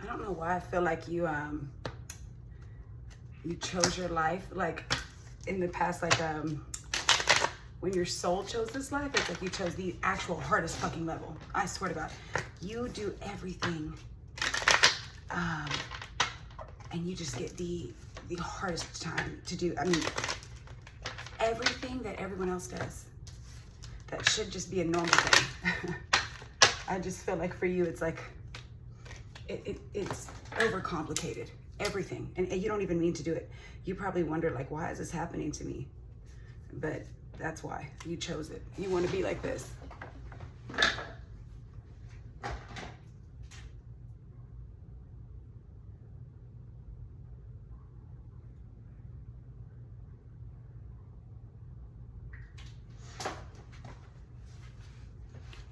I don't know why I feel like you chose your life, like in the past, like when your soul chose this life, it's like you chose the actual hardest fucking level. I swear to God, you do everything, and you just get the hardest time to do. I mean, everything that everyone else does, that should just be a normal thing. I just feel like for you, it's like, it's overcomplicated, everything. And you don't even mean to do it. You probably wonder like, why is this happening to me? But that's why you chose it. You want to be like this.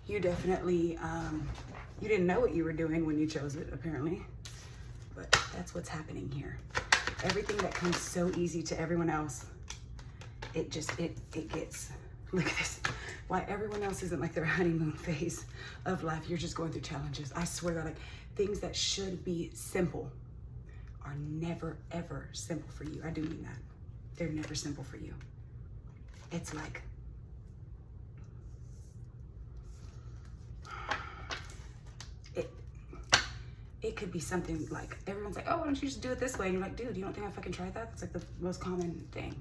You definitely, you didn't know what you were doing when you chose it, apparently. But that's what's happening here. Everything that comes so easy to everyone else, it gets, look at this. Why everyone else isn't like their honeymoon phase of life. You're just going through challenges. I swear that like things that should be simple are never, ever simple for you. I do mean that. They're never simple for you. It's like, it could be something like, everyone's like, oh, why don't you just do it this way? And you're like, dude, you don't think I fucking tried that? That's like the most common thing.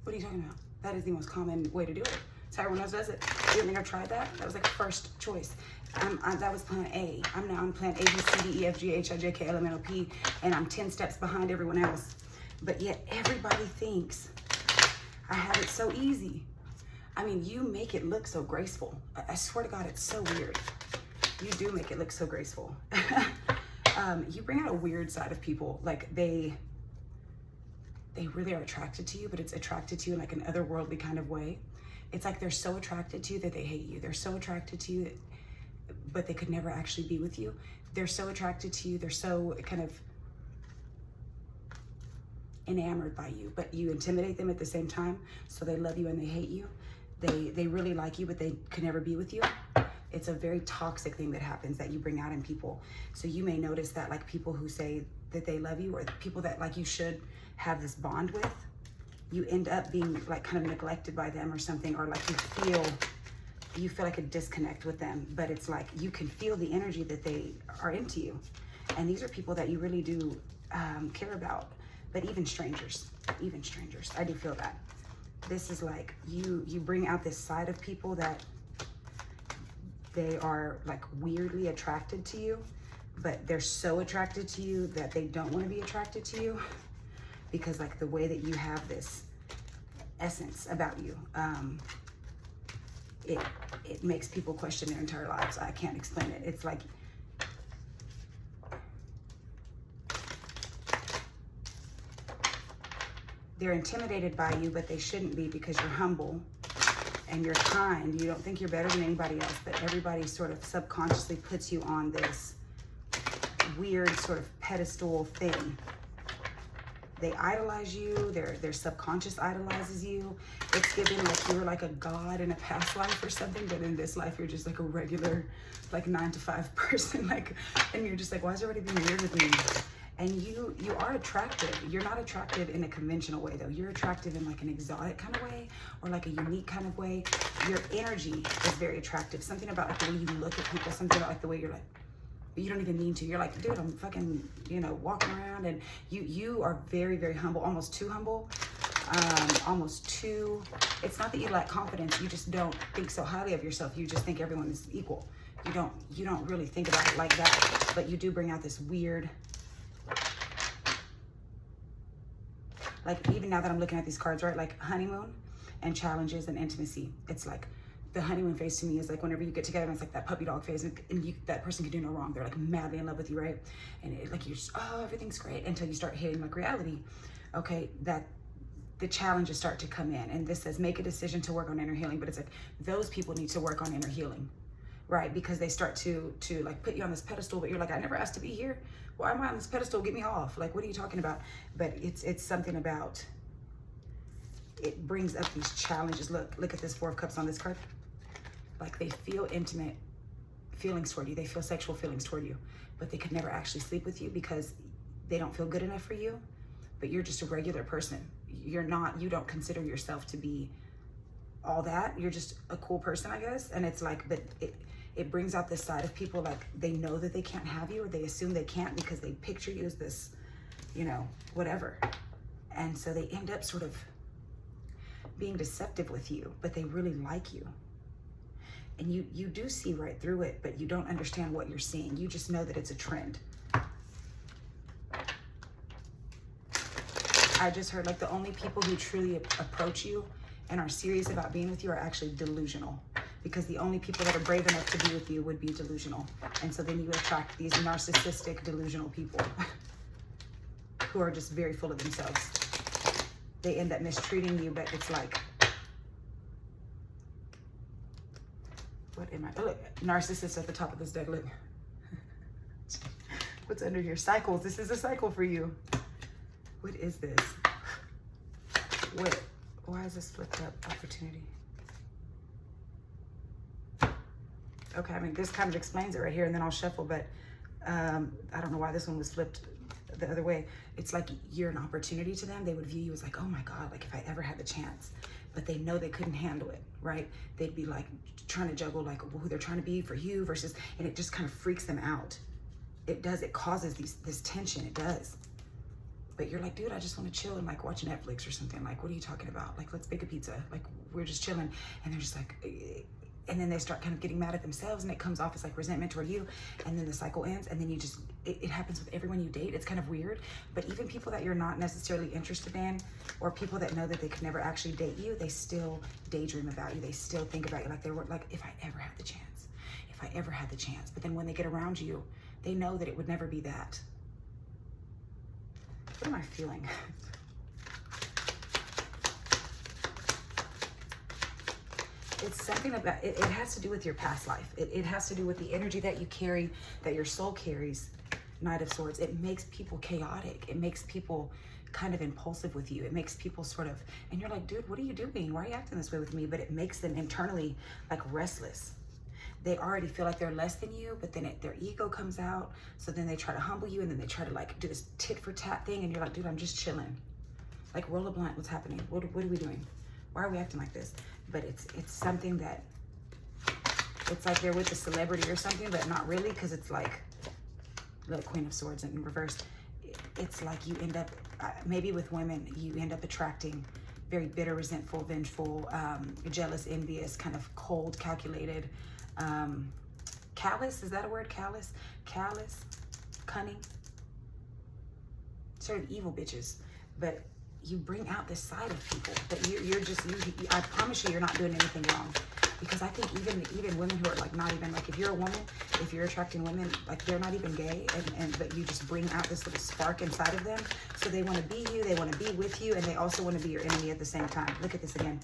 What are you talking about? That is the most common way to do it. That's how everyone else does it. You don't think I've tried that? That was like first choice. That was plan A. I'm now on plan A, B, C, D, E, F, G, H, I, J, K, L, M, N, O, P, and I'm 10 steps behind everyone else. But yet everybody thinks I have it so easy. I mean, you make it look so graceful. I swear to God, it's so weird. You do make it look so graceful. You bring out a weird side of people. Like they really are attracted to you, but it's attracted to you in like an otherworldly kind of way. It's like they're so attracted to you that they hate you. They're so attracted to you, but they could never actually be with you. They're so attracted to you. They're so kind of enamored by you, but you intimidate them at the same time. So they love you and they hate you. They really like you, but they could never be with you. It's a very toxic thing that happens that you bring out in people. So you may notice that like people who say that they love you, or people that like you should have this bond with, you end up being like kind of neglected by them or something, or like you feel like a disconnect with them. But it's like you can feel the energy that they are into you. And these are people that you really do care about. But even strangers, I do feel that. This is like you bring out this side of people that they are like weirdly attracted to you, but they're so attracted to you that they don't want to be attracted to you, because like the way that you have this essence about you, it makes people question their entire lives. I can't explain it. It's like they're intimidated by you, but they shouldn't be, because you're humble and you're kind. You don't think you're better than anybody else, but everybody sort of subconsciously puts you on this weird sort of pedestal thing. They idolize you. Their subconscious idolizes you. It's given like you were like a god in a past life or something, but in this life you're just like a regular, like 9-to-5 person. Like, and you're just like, why is everybody being weird with me? And you are attractive. You're not attractive in a conventional way though. You're attractive in like an exotic kind of way, or like a unique kind of way. Your energy is very attractive. Something about like the way you look at people, something about like the way you're like, you don't even mean to. You're like, dude, I'm fucking, walking around, and you are very, very humble, almost too humble. Almost too, it's not that you lack confidence. You just don't think so highly of yourself. You just think everyone is equal. You don't really think about it like that, but you do bring out this weird, like even now that I'm looking at these cards, right? Like honeymoon and challenges and intimacy. It's like the honeymoon phase to me is like whenever you get together, and it's like that puppy dog phase, and that person can do no wrong. They're like madly in love with you, right? And like you're just, oh, everything's great, until you start hitting like reality. Okay, that the challenges start to come in. And this says make a decision to work on inner healing, but it's like those people need to work on inner healing, right? Because they start to like put you on this pedestal, but you're like, I never asked to be here. Why am I on this pedestal? Get me off. Like, what are you talking about? But it's something about, it brings up these challenges. Look at this 4 of Cups on this card. Like they feel intimate feelings toward you. They feel sexual feelings toward you, but they could never actually sleep with you because they don't feel good enough for you. But you're just a regular person. You don't consider yourself to be all that. You're just a cool person, I guess. And it's like, but it brings out this side of people, like they know that they can't have you, or they assume they can't because they picture you as this, you know, whatever. And so they end up sort of being deceptive with you, but they really like you. And you do see right through it, but you don't understand what you're seeing. You just know that it's a trend. I just heard like the only people who truly approach you and are serious about being with you are actually delusional, because the only people that are brave enough to be with you would be delusional. And so then you attract these narcissistic, delusional people who are just very full of themselves. They end up mistreating you, but it's like, what am I? Oh, look, narcissist at the top of this deck. Look. What's under here? Cycles. This is a cycle for you. What is this? What? Why is this flipped up? Opportunity. Okay, I mean, this kind of explains it right here, and then I'll shuffle, but I don't know why this one was flipped the other way. It's like you're an opportunity to them. They would view you as like, oh my God, like if I ever had the chance. But they know they couldn't handle it, right? They'd be like trying to juggle like who they're trying to be for you versus, and it just kind of freaks them out. It does, it causes this tension, it does. But you're like, dude, I just want to chill and like watch Netflix or something. Like, what are you talking about? Like, let's bake a pizza. Like, we're just chilling. And they're just like, and then they start kind of getting mad at themselves, and it comes off as like resentment toward you. And then the cycle ends, and then you just, it happens with everyone you date. It's kind of weird. But even people that you're not necessarily interested in, or people that know that they could never actually date you, they still daydream about you. They still think about you. Like they were like, if I ever had the chance, if I ever had the chance. But then when they get around you, they know that it would never be that. What am I feeling? It's something about, it has to do with your past life. It has to do with the energy that you carry, that your soul carries. Knight of Swords. It makes people chaotic. It makes people kind of impulsive with you. It makes people sort of, and you're like, dude, what are you doing? Why are you acting this way with me? But it makes them internally like restless. They already feel like they're less than you, but then their ego comes out. So then they try to humble you, and then they try to like do this tit for tat thing. And you're like, dude, I'm just chilling. Like, roll a blunt. What's happening? What are we doing? Why are we acting like this? But it's something that, it's like they're with a celebrity or something, but not really, because it's like the Queen of Swords in reverse. It's like you end up, maybe with women, you end up attracting very bitter, resentful, vengeful, jealous, envious, kind of cold, calculated, callous. Is that a word? Callous? Callous, cunning, sort of evil bitches. But you bring out this side of people that you're just, I promise you're not doing anything wrong. Because I think even women who are like not even, like if you're a woman, if you're attracting women, like they're not even gay, but you just bring out this little spark inside of them. So they want to be you, they want to be with you, and they also want to be your enemy at the same time. Look at this again.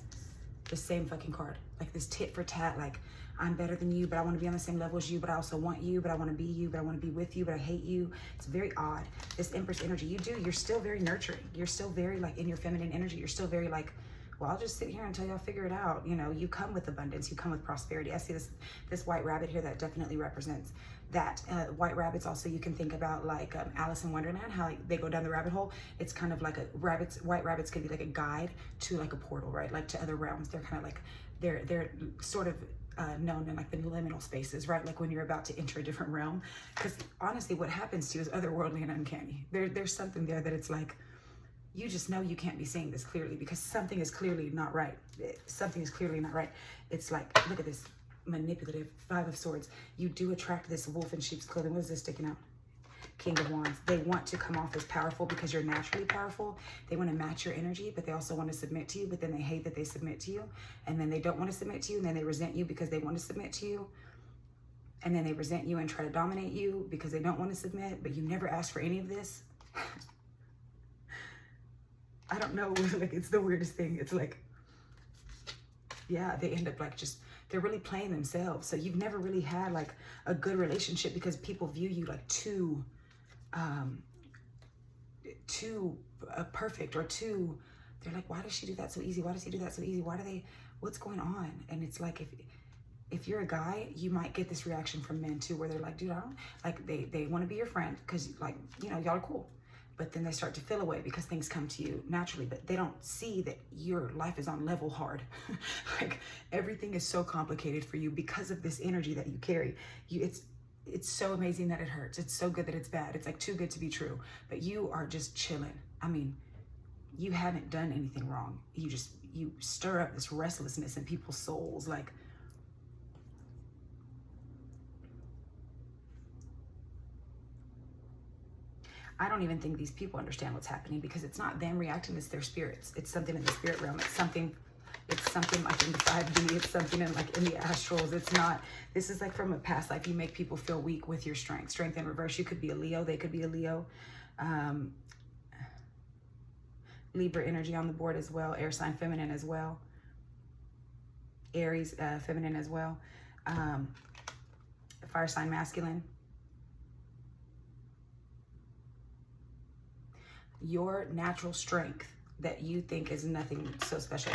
The same fucking card. Like this tit for tat, like I'm better than you, but I want to be on the same level as you, but I also want you, but I want to be you, but I want to be with you, but I hate you. It's very odd. This Empress energy, you're still very nurturing. You're still very like in your feminine energy. You're still very like, well, I'll just sit here until y'all figure it out. You know, you come with abundance, you come with prosperity. I see this white rabbit here that definitely represents that. White rabbits also, you can think about like Alice in Wonderland, how like, they go down the rabbit hole. It's kind of like white rabbits can be like a guide to like a portal, right? Like to other realms. They're kind of like, they're sort of known in like the liminal spaces, right? Like when you're about to enter a different realm. Because honestly, what happens to you is otherworldly and uncanny. There's something there that it's like, you just know you can't be seeing this clearly because something is clearly not right. Something is clearly not right. It's like, look at this manipulative Five of Swords. You do attract this wolf in sheep's clothing. What is this sticking out? King of Wands. They want to come off as powerful because you're naturally powerful. They want to match your energy, but they also want to submit to you, but then they hate that they submit to you. And then they don't want to submit to you, and then they resent you because they want to submit to you. And then they resent you and try to dominate you because they don't want to submit, but you never asked for any of this. I don't know, like it's the weirdest thing. It's like, yeah, they end up like just, they're really playing themselves. So you've never really had like a good relationship because people view you like too perfect or too, they're like, why does she do that so easy? Why does he do that so easy? What's going on? And it's like, if you're a guy, you might get this reaction from men too, where they're like, dude, I don't, like, they want to be your friend because, like, you know, y'all are cool. But then they start to feel away because things come to you naturally, but they don't see that your life is on level hard. Like, everything is so complicated for you because of this energy that you carry. It's so amazing that it hurts. It's so good that it's bad. It's like too good to be true. But you are just chilling. I mean, you haven't done anything wrong. You stir up this restlessness in people's souls. Like, I don't even think these people understand what's happening, because it's not them reacting, it's their spirits. It's something in the spirit realm. It's something like in the 5D. It's something in the astrals. It's not, this is like from a past life. You make people feel weak with your strength. Strength in reverse. You could be a Leo. They could be a Leo. Libra energy on the board as well. Air sign feminine as well. Aries feminine as well. Fire sign masculine. Your natural strength that you think is nothing so special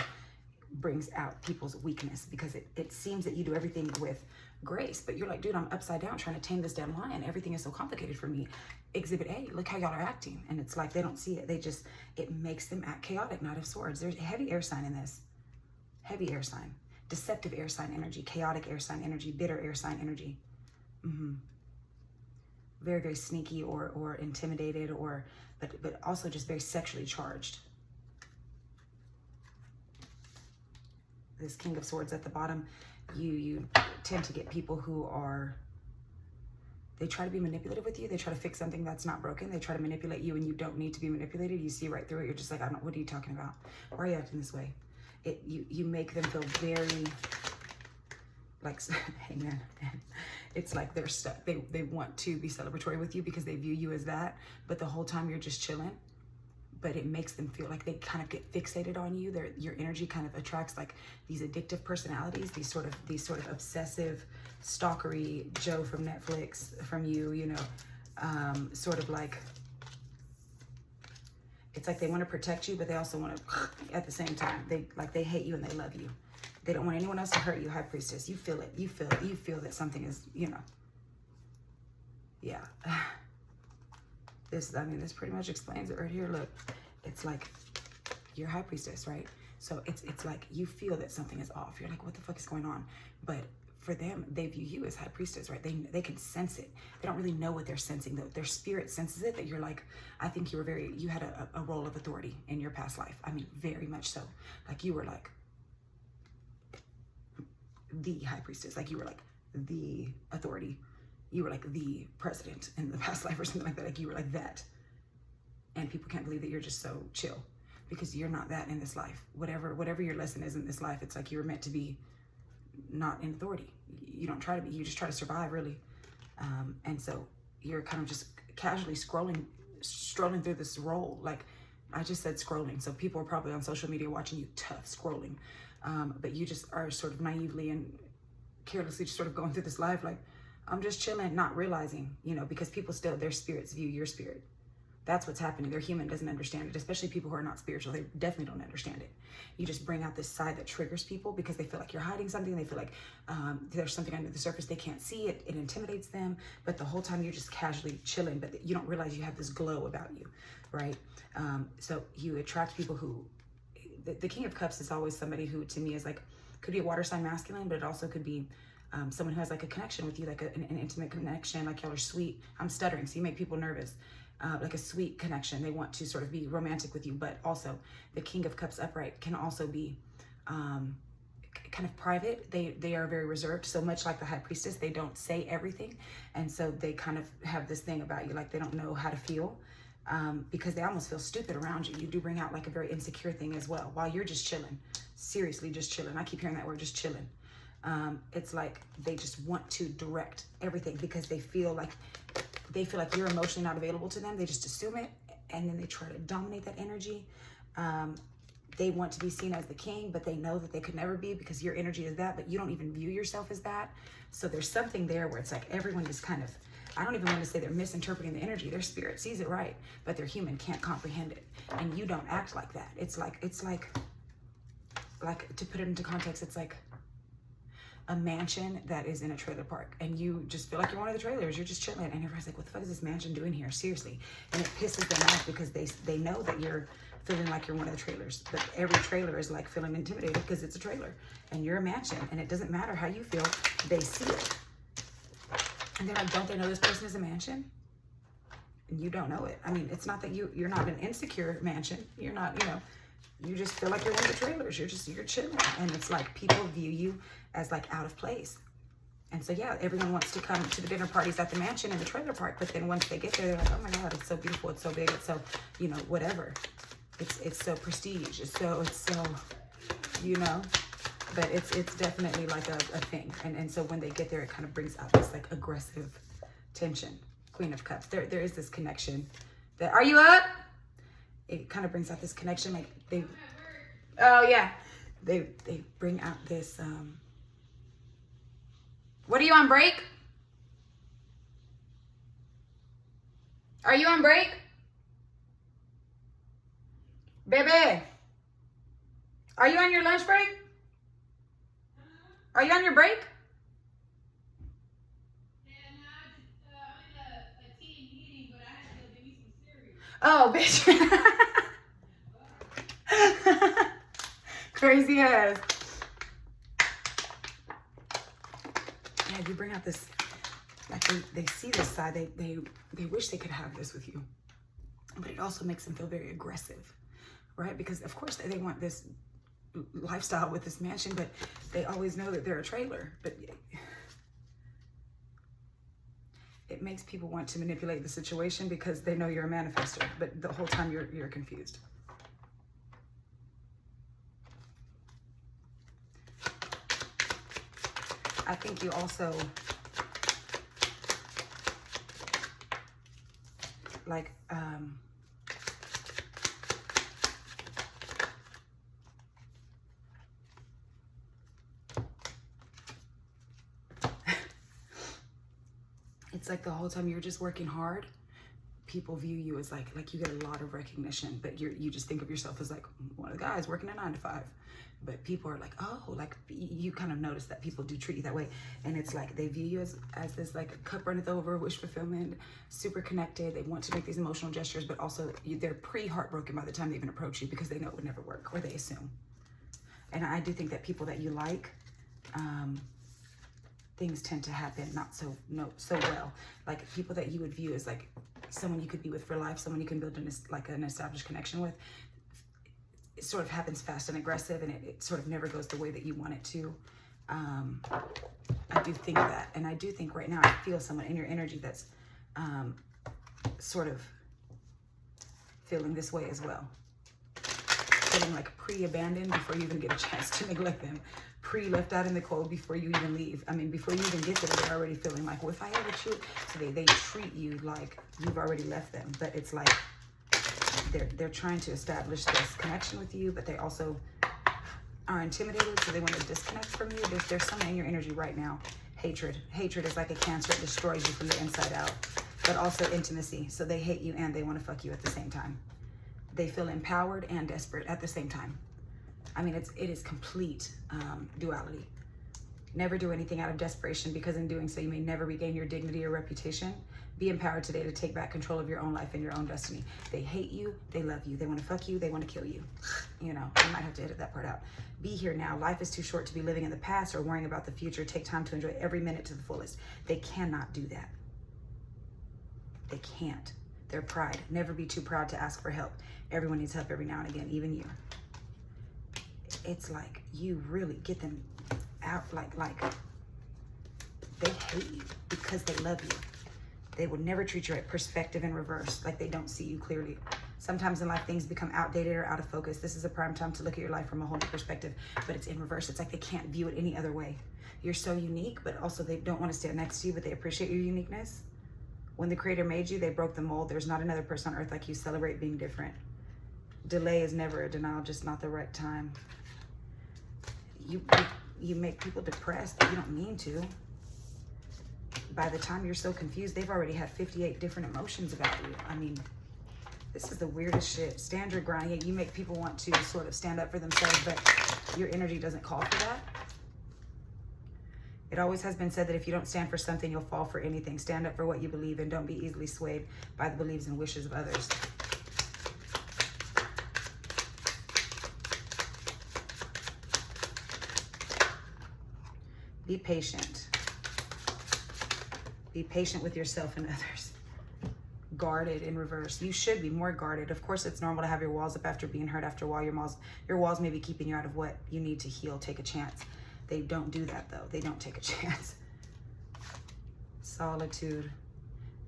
brings out people's weakness, because it seems that you do everything with grace, but you're like, dude, I'm upside down trying to tame this damn lion. Everything is so complicated for me. Exhibit A, look how y'all are acting. And it's like, they don't see it. It makes them act chaotic. Knight of Swords. There's a heavy air sign in this. Heavy air sign. Deceptive air sign energy. Chaotic air sign energy. Bitter air sign energy. Very, very sneaky or intimidated, but also just very sexually charged. This King of Swords at the bottom, you tend to get people who are, they try to be manipulative with you. They try to fix something that's not broken. They try to manipulate you, and you don't need to be manipulated. You see right through it. You're just like, I don't, what are you talking about? Why are you acting this way? You make them feel very like, hey man, it's like they're stuck. They want to be celebratory with you because they view you as that, but the whole time you're just chilling. But it makes them feel like they kind of get fixated on you. Your energy kind of attracts like these addictive personalities, these sort of obsessive, stalkery Joe from Netflix from you, you know, sort of like, it's like they want to protect you, but they also want to at the same time. They hate you and they love you. They don't want anyone else to hurt you, High Priestess. You feel it. You feel it. You feel that something is, you know. Yeah. This pretty much explains it right here. Look, it's like you're High Priestess, right? So it's like you feel that something is off. You're like, what the fuck is going on? But for them, they view you as High Priestess, right? They can sense it. They don't really know what they're sensing, though. Their spirit senses it, that you're like, I think you had a role of authority in your past life. I mean, very much so. Like, you were like the High Priestess. Like, you were like the authority. You were like the president in the past life or something like that. Like, you were like that. And people can't believe that you're just so chill, because you're not that in this life. Whatever your lesson is in this life, it's like you were meant to be not in authority. You don't try to be, you just try to survive, really. And so you're kind of just casually strolling through this role. Like, I just said scrolling. So people are probably on social media watching you tough scrolling. But you just are sort of naively and carelessly just sort of going through this life like, I'm just chilling, not realizing, you know, because people still, their spirits view your spirit. That's what's happening. Their human doesn't understand it, especially people who are not spiritual. They definitely don't understand it. You just bring out this side that triggers people because they feel like you're hiding something. They feel like there's something under the surface they can't see. It intimidates them. But the whole time you're just casually chilling, but you don't realize you have this glow about you, right? So you attract people who, the King of Cups is always somebody who, to me, is like, could be a water sign masculine, but it also could be someone who has like a connection with you, like an intimate connection, like y'all are sweet. I'm stuttering, so you make people nervous. Like a sweet connection. They want to sort of be romantic with you, but also the King of Cups upright can also be kind of private. They are very reserved. So much like the High Priestess, they don't say everything. And so they kind of have this thing about you, like they don't know how to feel because they almost feel stupid around you. You do bring out like a very insecure thing as well while you're just chilling. Seriously, just chilling. I keep hearing that word, just chilling. It's like they just want to direct everything because they feel like you're emotionally not available to them. They just assume it, and then they try to dominate that energy. They want to be seen as the king, but they know that they could never be because your energy is that, but you don't even view yourself as that. So there's something there where it's like everyone is kind of, I don't even want to say they're misinterpreting the energy. Their spirit sees it right, but their human can't comprehend it. And you don't act like that. It's like to put it into context, it's like a mansion that is in a trailer park, and you just feel like you're one of the trailers. You're just chilling, and everybody's like, what the fuck is this mansion doing here? Seriously. And it pisses them off because they know that you're feeling like you're one of the trailers. But every trailer is like feeling intimidated because it's a trailer and you're a mansion, and it doesn't matter how you feel. They see it. And they're like, don't they know this person is a mansion? And you don't know it. I mean, it's not that you're not an insecure mansion. You're not, you just feel like you're one of the trailers. You're chilling. And it's like people view you as like out of place. And so, yeah, everyone wants to come to the dinner parties at the mansion in the trailer park. But then once they get there, they're like, oh my God, it's so beautiful. It's so big. It's so, whatever. It's so prestige. It's so, but it's definitely like a thing. And so when they get there, it kind of brings out this like aggressive tension. Queen of Cups. There is this connection that, are you up? It kind of brings out this connection. Like they bring out this, what are you on break? Are you on break? Baby, are you on your lunch break? Are you on your break? Oh, bitch. Crazy ass. Yeah, you bring out this, like they see this side, they wish they could have this with you. But it also makes them feel very aggressive, right? Because of course they want this lifestyle with this mansion, but they always know that they're a trailer. But it makes people want to manipulate the situation because they know you're a manifestor, but the whole time you're confused. I think you also like it's like the whole time you're just working hard, people view you as like you get a lot of recognition, but you just think of yourself as like one of the guys working a 9 to 5. But people are like, oh, like you kind of notice that people do treat you that way. And it's like they view you as this like cup runneth over, wish fulfillment, super connected. They want to make these emotional gestures, but also they're pre-heartbroken by the time they even approach you because they know it would never work, or they assume. And I do think that people that you like, things tend to happen not so well. Like people that you would view as like someone you could be with for life, someone you can build an established connection with, it sort of happens fast and aggressive, and it sort of never goes the way that you want it to. I do think that, and I do think right now I feel someone in your energy that's sort of feeling this way as well. Feeling like pre-abandoned before you even get a chance to neglect them. Pre-left out in the cold before you even leave. I mean, before you even get there, they're already feeling like, well, if I ever choose. So they treat you like you've already left them. But it's like they're trying to establish this connection with you, but they also are intimidated, so they want to disconnect from you. There's something in your energy right now. Hatred. Hatred is like a cancer. It destroys you from the inside out. But also intimacy. So they hate you and they want to fuck you at the same time. They feel empowered and desperate at the same time. I mean, it is complete duality. Never do anything out of desperation, because in doing so, you may never regain your dignity or reputation. Be empowered today to take back control of your own life and your own destiny. They hate you. They love you. They want to fuck you. They want to kill you. I might have to edit that part out. Be here now. Life is too short to be living in the past or worrying about the future. Take time to enjoy every minute to the fullest. They cannot do that. They can't. Their pride. Never be too proud to ask for help. Everyone needs help every now and again, even you. It's like you really get them out like they hate you because they love you. They would never treat you right. Perspective in reverse, like they don't see you clearly. Sometimes in life, things become outdated or out of focus. This is a prime time to look at your life from a whole new perspective, but it's in reverse. It's like they can't view it any other way. You're so unique, but also they don't want to stand next to you, but they appreciate your uniqueness. When the Creator made you, they broke the mold. There's not another person on earth like you. Celebrate being different. Delay is never a denial, just not the right time. You make people depressed. You don't mean to. By the time you're so confused, they've already had 58 different emotions about you. I mean, this is the weirdest shit. Stand your ground. Yeah, you make people want to sort of stand up for themselves, but your energy doesn't call for that. It always has been said that if you don't stand for something, you'll fall for anything. Stand up for what you believe in. Don't be easily swayed by the beliefs and wishes of others. Be patient. Be patient with yourself and others. Guarded in reverse. You should be more guarded. Of course, it's normal to have your walls up after being hurt after a while. Your walls may be keeping you out of what you need to heal. Take a chance. They don't do that, though. They don't take a chance. Solitude.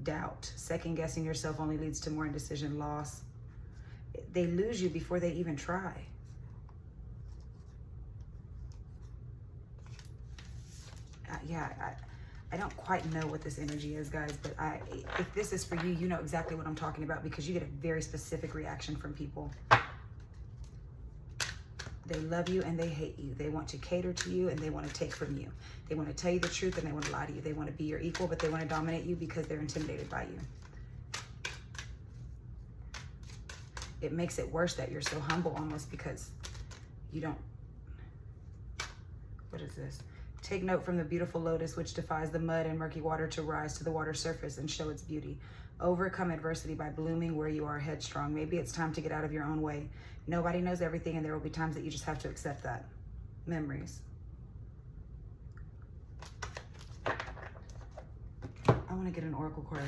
Doubt. Second guessing yourself only leads to more indecision, loss. They lose you before they even try. I don't quite know what this energy is, guys, but if this is for you, you know exactly what I'm talking about, because you get a very specific reaction from people. They love you and they hate you. They want to cater to you and they want to take from you. They want to tell you the truth and they want to lie to you. They want to be your equal, but they want to dominate you because they're intimidated by you. It makes it worse that you're so humble almost, because you don't... What is this? Take note from the beautiful lotus, which defies the mud and murky water to rise to the water surface and show its beauty. Overcome adversity by blooming where you are headstrong. Maybe it's time to get out of your own way. Nobody knows everything, and there will be times that you just have to accept that. Memories. I want to get an oracle card.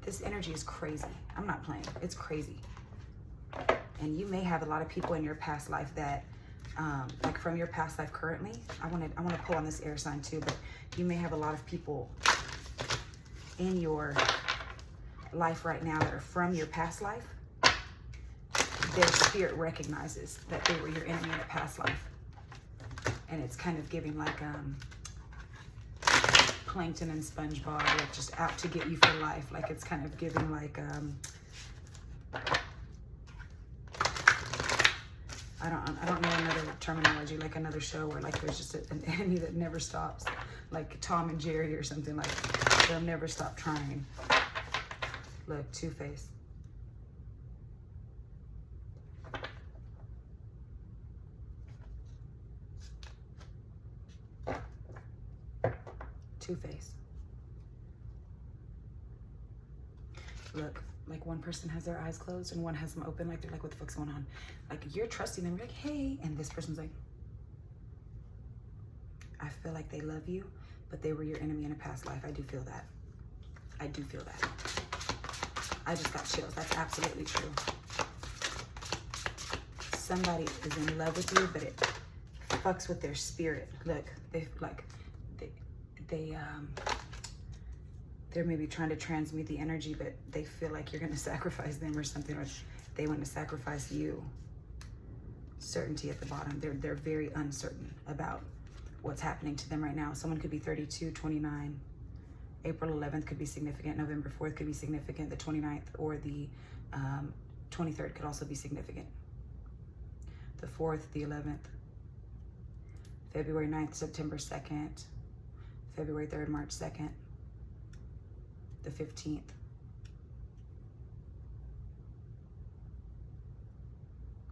This energy is crazy. I'm not playing. It's crazy. And you may have a lot of people in your past life that, like from your past life currently, I want to pull on this air sign too, but you may have a lot of people in your life right now that are from your past life. Their spirit recognizes that they were your enemy in a past life. And it's kind of giving like Plankton and SpongeBob, like just out to get you for life. Like it's kind of giving like I don't know another terminology, like another show where like there's just an enemy that never stops, like Tom and Jerry or something, like they'll never stop trying. Look, Two-Face. Two-Face. Look, like one person has their eyes closed and one has them open, like they're like, what the fuck's going on? Like you're trusting them, you're like, hey, and this person's like, I feel like they love you, but they were your enemy in a past life. I do feel that. I do feel that. I just got chills. That's absolutely true. Somebody is in love with you, but it fucks with their spirit. Look, they're maybe trying to transmute the energy, but they feel like you're going to sacrifice them or something, or they want to sacrifice you. Certainty at the bottom. They're very uncertain about what's happening to them right now. Someone could be 32, 29. April 11th could be significant. November 4th could be significant. The 29th or the 23rd could also be significant. The 4th, the 11th. February 9th, September 2nd. February 3rd, March 2nd. The 15th.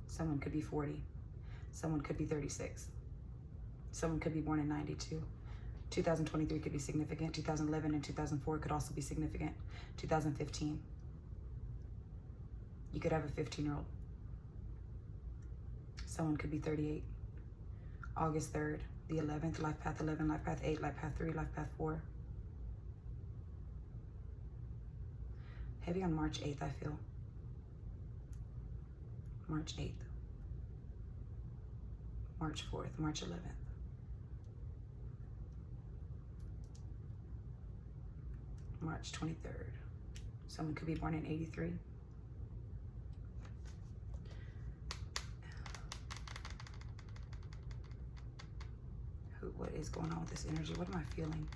Someone could be 40. Someone could be 36. Someone could be born in 92. 2023 could be significant. 2011 and 2004 could also be significant. 2015. You could have a 15-year-old. Someone could be 38. August 3rd, the 11th, life path 11, life path 8, life path 3, life path 4. Heavy on March 8th, I feel. March 8th. March 4th, March 11th. March 23rd. Someone could be born in 83. What is going on with this energy? What am I feeling?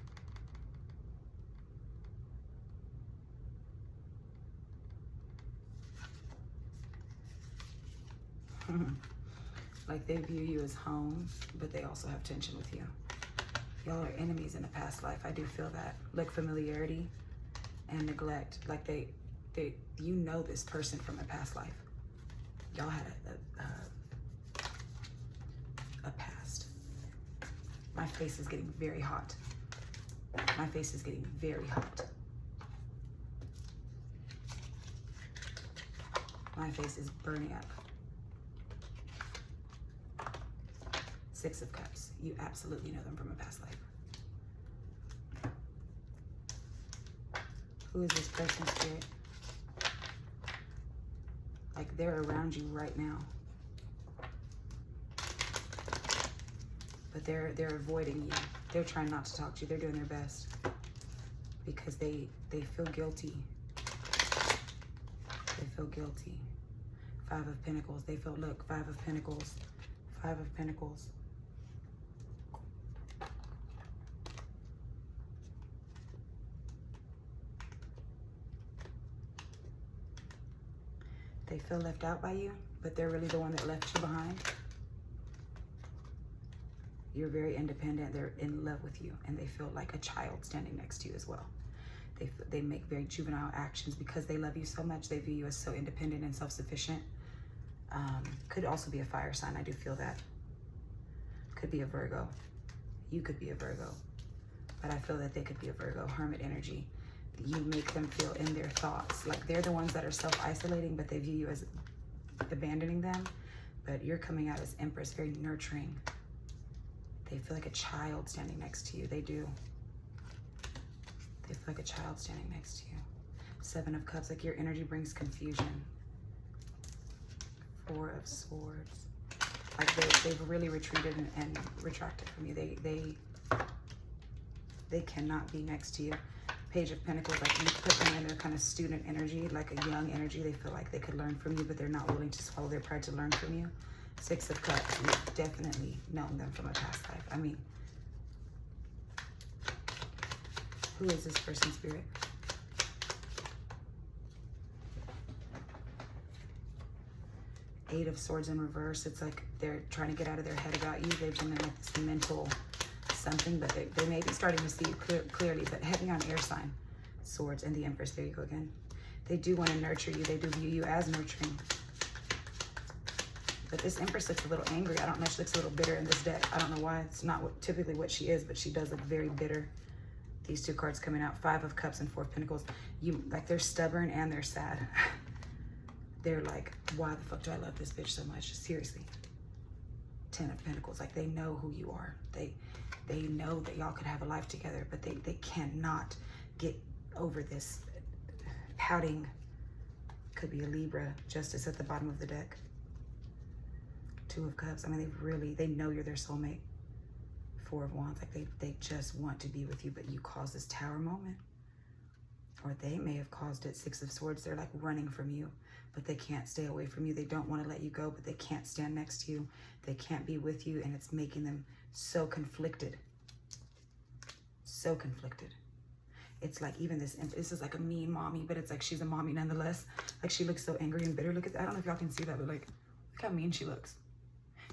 Like they view you as home, but they also have tension with you. Y'all are enemies in a past life. I do feel that. Like familiarity and neglect. Like you know this person from a past life. Y'all had a past. My face is getting very hot. My face is getting very hot. My face is burning up. Six of Cups. You absolutely know them from a past life. Who is this person, Spirit? Like they're around you right now. But they're avoiding you. They're trying not to talk to you. They're doing their best. Because they feel guilty. They feel guilty. Five of Pentacles. They feel, look, Five of Pentacles. Five of Pentacles. They feel left out by you, but they're really the one that left you behind. You're very independent. They're in love with you, and they feel like a child standing next to you as well. They make very juvenile actions because they love you so much. They view you as so independent and self-sufficient. Could also be a fire sign. I do feel that. Could be a Virgo. You could be a Virgo. But I feel that they could be a Virgo. Hermit energy. You make them feel in their thoughts. Like they're the ones that are self-isolating, but they view you as abandoning them. But you're coming out as Empress, very nurturing. They feel like a child standing next to you. They do. They feel like a child standing next to you. Seven of Cups, like your energy brings confusion. Four of Swords. Like they've really retreated and retracted from you. They cannot be next to you. Page of Pentacles, like you put them in their kind of student energy, like a young energy. They feel like they could learn from you, but they're not willing to swallow their pride to learn from you. Six of Cups, you've definitely known them from a past life. I mean, who is this person, Spirit? Eight of Swords in reverse. It's like they're trying to get out of their head about you. They've been in like this mental something, but they may be starting to see you clearly, but heavy on air sign. Swords and the Empress. There you go again. They do want to nurture you. They do view you as nurturing. But this Empress looks a little angry. I don't know. She looks a little bitter in this deck. I don't know why. It's not typically what she is, but she does look very bitter. These two cards coming out. Five of Cups and Four of Pentacles. Like they're stubborn and they're sad. They're like, why the fuck do I love this bitch so much? Seriously. Ten of Pentacles. Like they know who you are. They know that y'all could have a life together, but they cannot get over this pouting. Could be a Libra. Justice at the bottom of the deck. Two of Cups. I mean, they know you're their soulmate. Four of Wands. Like they just want to be with you, but you cause this Tower moment. Or they may have caused it. Six of Swords. They're like running from you, but they can't stay away from you. They don't want to let you go, but they can't stand next to you. They can't be with you, and it's making them so conflicted. So conflicted. It's like even this is like a mean mommy, but it's like she's a mommy nonetheless. Like she looks so angry and bitter. Look at that. I don't know if y'all can see that, but like, look how mean she looks.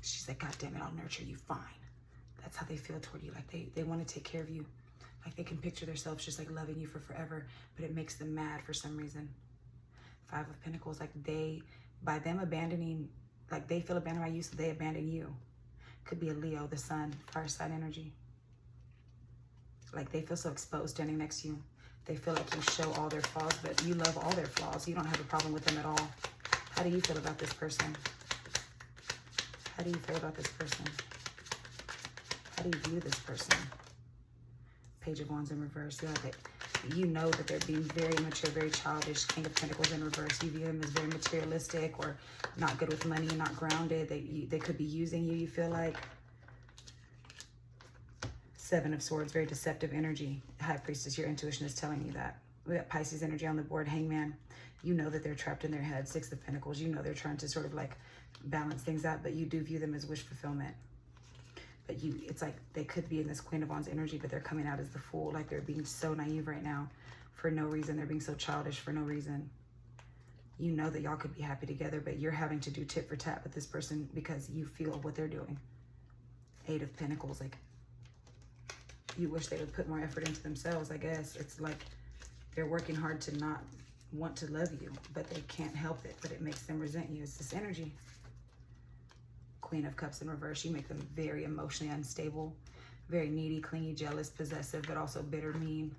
She's like, God damn it, I'll nurture you fine. That's how they feel toward you. Like they want to take care of you. Like they can picture themselves just like loving you for forever, but it makes them mad for some reason. Five of Pentacles, like by them abandoning, like they feel abandoned by you, so they abandon you. Could be a Leo, the sun, fire sign energy. Like they feel so exposed standing next to you. They feel like you show all their flaws, but you love all their flaws. You don't have a problem with them at all. How do you feel about this person? How do you feel about this person? How do you view this person? Page of Wands in reverse. You know that they're being very immature, very childish. King of Pentacles in reverse. You view them as very materialistic or not good with money, not grounded. They could be using you, you feel like. Seven of Swords, very deceptive energy. High Priestess, your intuition is telling you that. We got Pisces energy on the board. Hangman. You know that they're trapped in their head. Six of Pentacles. You know they're trying to sort of like balance things out, but you do view them as wish fulfillment. But it's like they could be in this Queen of Wands energy, but they're coming out as the Fool. Like they're being so naive right now for no reason. They're being so childish for no reason. You know that y'all could be happy together, but you're having to do tit for tat with this person because you feel what they're doing. Eight of Pentacles. Like you wish they would put more effort into themselves, I guess. It's like they're working hard to not want to love you, but they can't help it, but it makes them resent you. It's this energy. Queen of Cups in reverse. You make them very emotionally unstable, Very needy, clingy, jealous, possessive, but also bitter, mean,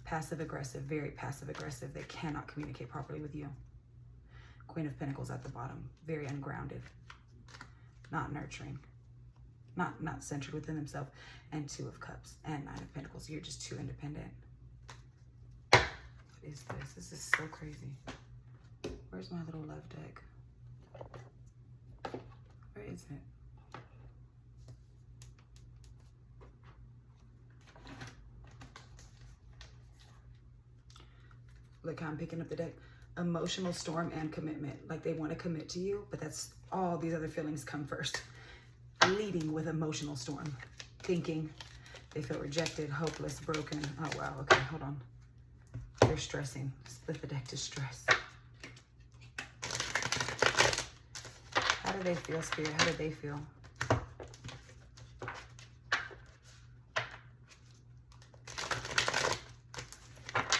passive aggressive, very passive aggressive. They cannot communicate properly with you. Queen of Pentacles at the bottom, very ungrounded, not nurturing, not centered within themselves. And Two of Cups and Nine of Pentacles. You're just too independent. What is this? This is so crazy. Where's my little love deck? Where is it? Look how I'm picking up the deck. Emotional storm and commitment. Like they want to commit to you, but that's all these other feelings come first. Leading with emotional storm. Thinking they feel rejected, hopeless, broken. Oh, wow. Okay, hold on. They're stressing. Split the deck to stress. How do they feel, Spirit? How do they feel?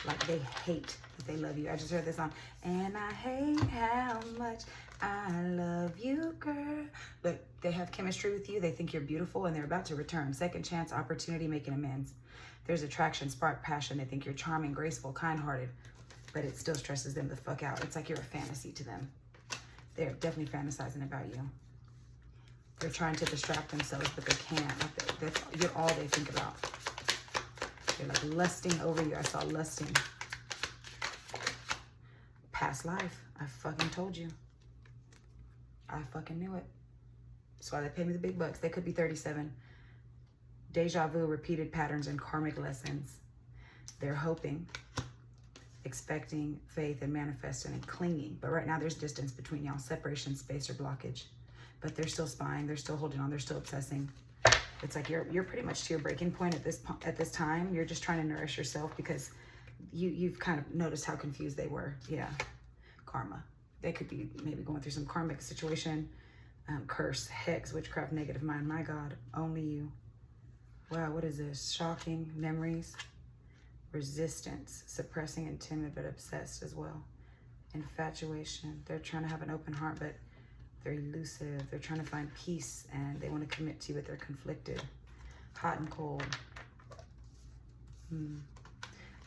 Like they hate that they love you. I just heard this song. And I hate how much I love you, girl. Look, they have chemistry with you. They think you're beautiful and they're about to return. Second chance, opportunity, making amends. There's attraction, spark, passion. They think you're charming, graceful, kind-hearted, but it still stresses them the fuck out. It's like you're a fantasy to them. They're definitely fantasizing about you. They're trying to distract themselves, but they can't. You're all they think about. They're like lusting over you. I saw lusting. Past life. I fucking told you. I fucking knew it. That's why they pay me the big bucks. They could be 37. Deja vu, repeated patterns, and karmic lessons. They're hoping, expecting, faith, and manifesting, and clinging. But right now there's distance between y'all. Separation, space, or blockage. But they're still spying. They're still holding on. They're still obsessing. It's like you're pretty much to your breaking point at this time. You're just trying to nourish yourself because you've kind of noticed how confused they were. Yeah. Karma. They could be maybe going through some karmic situation. Curse, hex, witchcraft, negative mind. My God, only you. Wow, what is this? Shocking memories, resistance, suppressing and timid, but obsessed as well. Infatuation. They're trying to have an open heart, but they're elusive. They're trying to find peace and they want to commit to you, but they're conflicted. Hot and cold.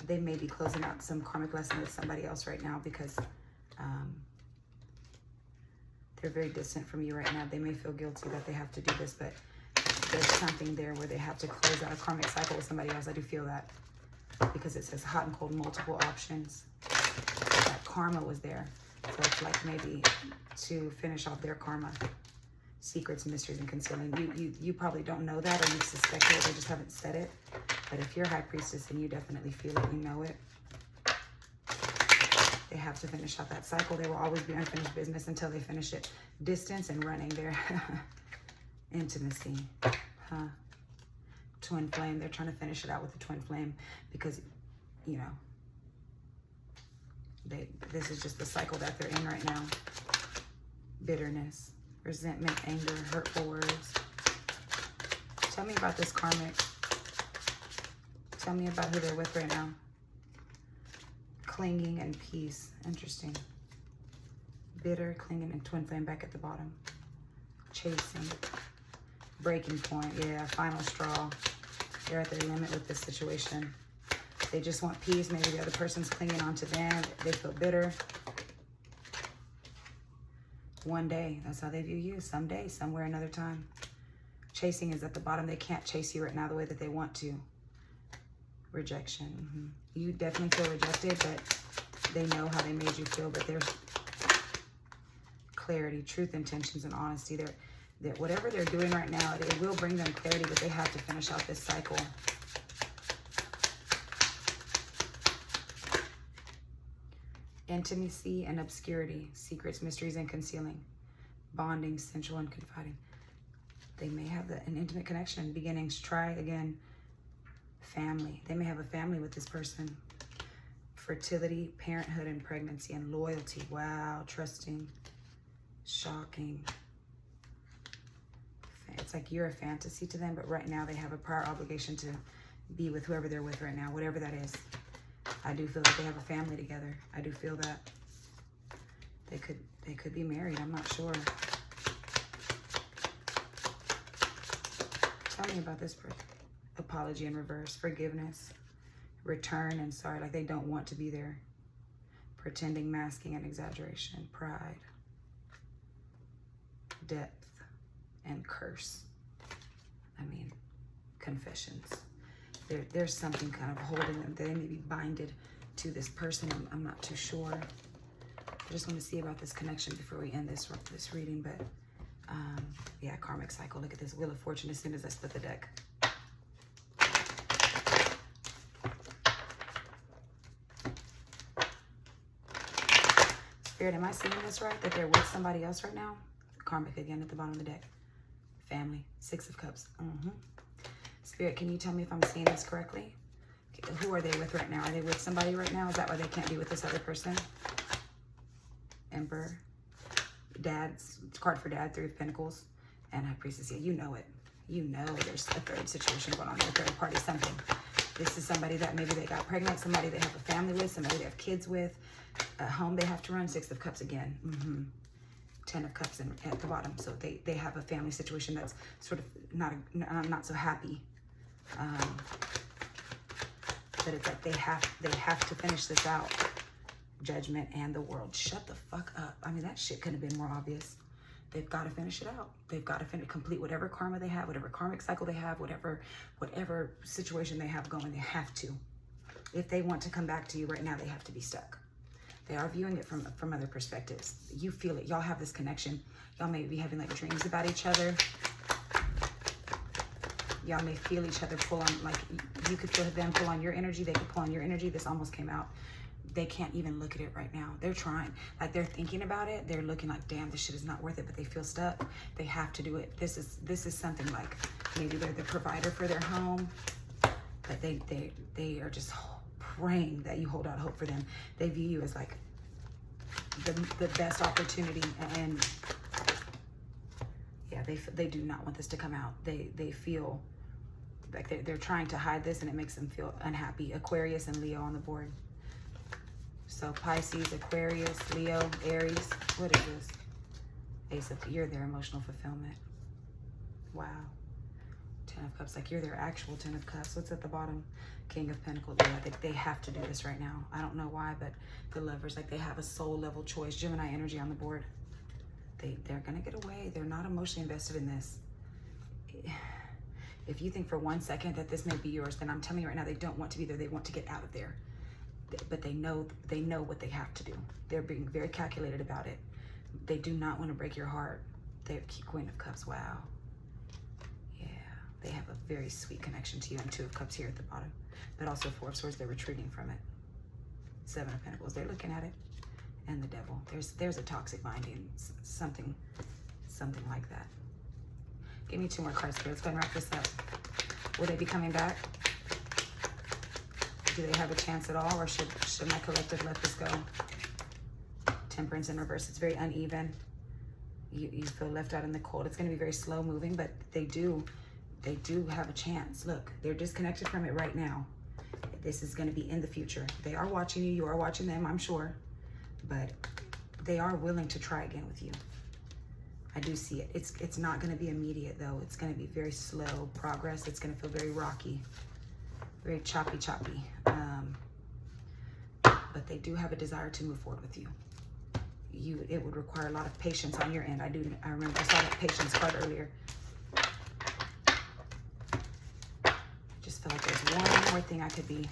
They may be closing out some karmic lesson with somebody else right now because they're very distant from you right now. They may feel guilty that they have to do this, but there's something there where they have to close out a karmic cycle with somebody else. I do feel that because it says hot and cold, multiple options. That karma was there. So it's like maybe to finish off their karma. Secrets, mysteries, and concealing. You probably don't know that or you suspect it. They just haven't said it. But if you're High Priestess, then you definitely feel it. You know it. They have to finish out that cycle. There will always be unfinished business until they finish it. Distance and running their intimacy. Twin flame. They're trying to finish it out with the twin flame because, you know, this is just the cycle that they're in right now. Bitterness, resentment, anger, hurtful words. Tell me about this karmic. Tell me about who they're with right now. Clinging and peace. Interesting. Bitter, clinging, and twin flame back at the bottom. Chasing. Breaking point. Yeah, final straw. They're at their limit with this situation. They just want peace. Maybe the other person's clinging onto them. They feel bitter. One day. That's how they view you. Someday, somewhere, another time. Chasing is at the bottom. They can't chase you right now the way that they want to. Rejection. You definitely feel rejected, but they know how they made you feel. But there's clarity, truth, intentions, and honesty. They're whatever they're doing right now, it will bring them clarity, but they have to finish out this cycle. Intimacy and obscurity. Secrets, mysteries, and concealing. Bonding, sensual, and confiding. They may have an intimate connection. Beginnings. Try again. Family. They may have a family with this person. Fertility, parenthood, and pregnancy, and loyalty. Wow. Trusting. Shocking. It's like you're a fantasy to them, but right now they have a prior obligation to be with whoever they're with right now, whatever that is. I do feel like they have a family together. I do feel that. They could be married. I'm not sure. Tell me about this person. Apology in reverse, forgiveness, return and sorry, like they don't want to be there. Pretending, masking, and exaggeration, pride, depth, and curse. I mean, confessions. There's something kind of holding them. They may be binded to this person. I'm not too sure. I just want to see about this connection before we end this reading. But yeah, karmic cycle. Look at this Wheel of Fortune as soon as I split the deck. Spirit, am I seeing this right? That they're with somebody else right now? Karmic again at the bottom of the deck. Family. 6 of Cups. Spirit, can you tell me if I'm seeing this correctly? Who are they with right now? Are they with somebody right now? Is that why they can't be with this other person? Emperor. Dad's card for Dad, 3 of Pentacles. And High Priestess. Yeah, you know it. You know there's a third situation going on with a third party, something. This is somebody that maybe they got pregnant, somebody they have a family with, somebody they have kids with, a home they have to run. 6 of Cups again. 10 of Cups at the bottom. So they have a family situation that's sort of not so happy. But it's like they have to finish this out. Judgment and the World. Shut the fuck up. I mean, that shit couldn't have been more obvious. They've got to finish it out. They've got to complete whatever karma they have, whatever karmic cycle they have, whatever situation they have going. They have to. If they want to come back to you right now, they have to be stuck. They are viewing it from other perspectives. You feel it. Y'all have this connection. Y'all may be having like dreams about each other. Y'all may feel each other pull on, like you could feel them pull on your energy. They could pull on your energy. This almost came out. They can't even look at it right now. They're trying. Like they're thinking about it. They're looking like, damn, this shit is not worth it, but they feel stuck. They have to do it. This is something like maybe they're the provider for their home, but they are just praying that you hold out hope for them. They view you as like the best opportunity, and yeah, they do not want this to come out. They feel like they're trying to hide this, and it makes them feel unhappy. Aquarius and Leo on the board. So Pisces, Aquarius, Leo, Aries. What is this? Ace of, you're their emotional fulfillment. Wow. 10 of Cups, like you're their actual 10 of Cups. What's at the bottom? King of Pentacles. Yeah, they have to do this right now. I don't know why, but the Lovers, like they have a soul level choice. Gemini energy on the board. They're gonna get away. They're not emotionally invested in this. If you think for 1 second that this may be yours, then I'm telling you right now, they don't want to be there. They want to get out of there. But they know what they have to do. They're being very calculated about it. They do not want to break your heart. They're Queen of Cups. Wow. Yeah, they have a very sweet connection to you. And 2 of Cups here at the bottom. But also 4 of Swords, they're retreating from it. 7 of Pentacles, they're looking at it. And the Devil. There's a toxic binding, something like that. Give me 2 more cards here. Let's go and wrap this up. Will they be coming back? Do they have a chance at all, or should my collective let this go? Temperance in reverse. It's very uneven. You feel left out in the cold. It's going to be very slow moving, but they do have a chance. Look, they're disconnected from it right now. This is going to be in the future. They are watching you. You are watching them, I'm sure. But they are willing to try again with you. I do see it. It's not going to be immediate, though. It's going to be very slow progress. It's going to feel very rocky. Very choppy. But they do have a desire to move forward with you. It would require a lot of patience on your end. I remember I saw that patience card earlier. Just feel like there's one more thing I could be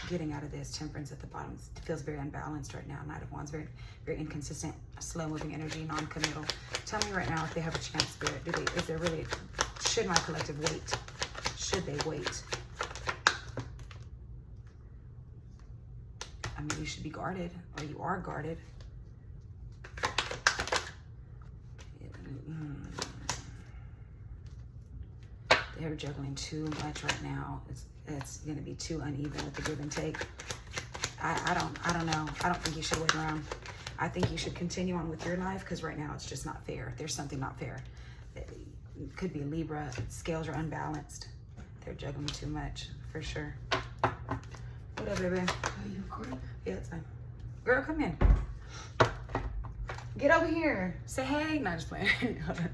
getting out of this. Temperance at the bottom. It feels very unbalanced right now. Knight of Wands, very, very inconsistent, slow moving energy, non-committal. Tell me right now if they have a chance, Spirit. Should my collective wait? Should they wait? I mean, you should be guarded, or you are guarded. They're juggling too much right now. It's going to be too uneven with the give and take. I don't know. I don't think you should wait around. I think you should continue on with your life, because right now it's just not fair. There's something not fair. It could be a Libra. Scales are unbalanced. They're juggling too much, for sure. What up, baby? Are you recording? Yeah, it's fine. Girl, come in. Get over here. Say hey. No, just playing. Hold on.